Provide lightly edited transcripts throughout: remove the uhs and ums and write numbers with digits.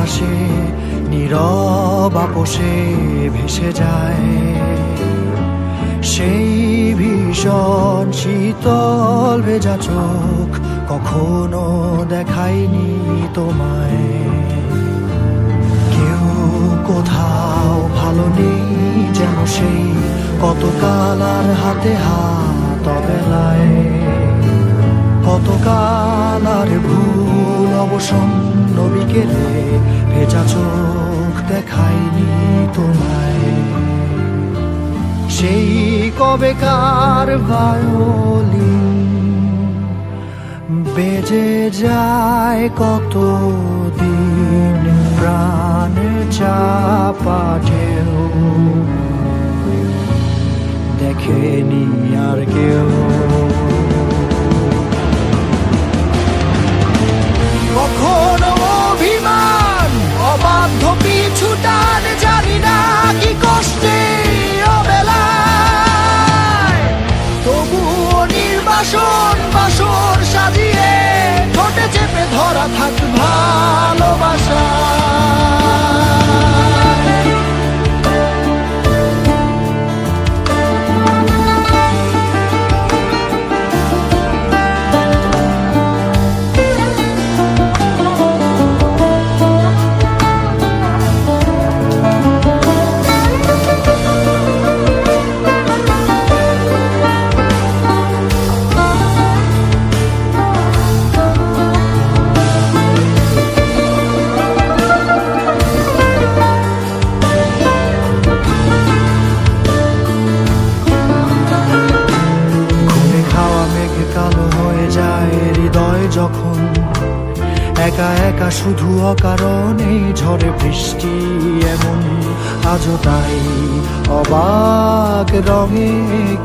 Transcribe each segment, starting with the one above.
বাতাসে নীরব আপোষে ভেসে যায়। সেই ভীষণ শীতল ভেজা চোখ কখনো দেখায়নি তোমায়। কেউ কোথাও ভালো নেই যেন সেই কতকাল আর হাতে হাত অবেলায়। কতকাল আর ভুল অবসন্ন বিকেলে ভেজা চোখ দেখায়নি তোমায়। সেই কবেকার ভায়োলিন বেজে যায় কতদিন প্রাণ চাপা ঢেউ দেখেনি আর কেউ। কখনো অভিমান অবাধ্য পিছু টান জানি না কি কষ্টে অবেলায়, তবুও নির্বাসন বাসর সাজিয়ে ঠোঁটে চেপে ধরা থাক ভালোবাসা। কালো হয়ে যায় হৃদয় যখন একা একা শুধু অকারণে ঝড়ে বৃষ্টি এমন আজও তাই অবাক রঙে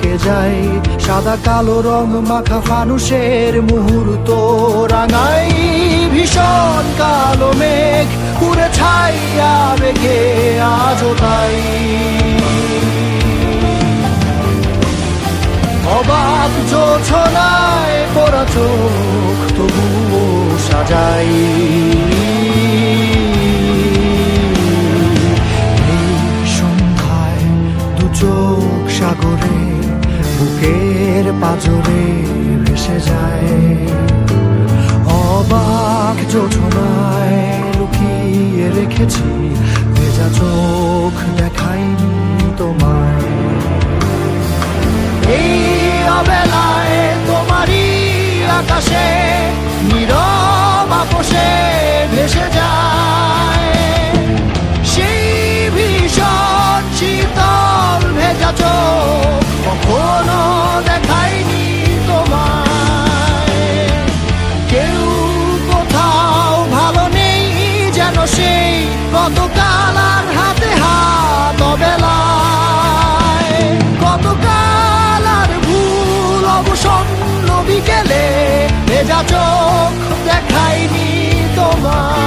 কে যায়। সাদা কালো রং মাখা ফানুষের মুহূর্ত রাঙাই ভীষণ কালো মেঘ পুরে ছাইয়া মেঘে আজও তাই। অবাক জোছনায় পড়া চোখ তবুও সাজাই। এই সন্ধ্যায় দু চোখ সাগরে বুকের পাজরে ভেসে যায়। অবাক জোছনায় লুকিয়ে রেখেছি ভেজা চোখ দেখাইনি তোমায়। এই অবেলায় তোমারই আকাশে নীরব আপোষে ভেসে যায়। সেই ভীষণ শীতল ভেজা চোখ কখনো দেখায়নি তোমায়। কেউ কোথাও ভালো নেই যেন সেই কতকাল আর হাতে হাত অবেলায়। কতকাল আর ভুল অবসন্ন বিকেলে ভেজা চোখ দেখায়নি তোমার।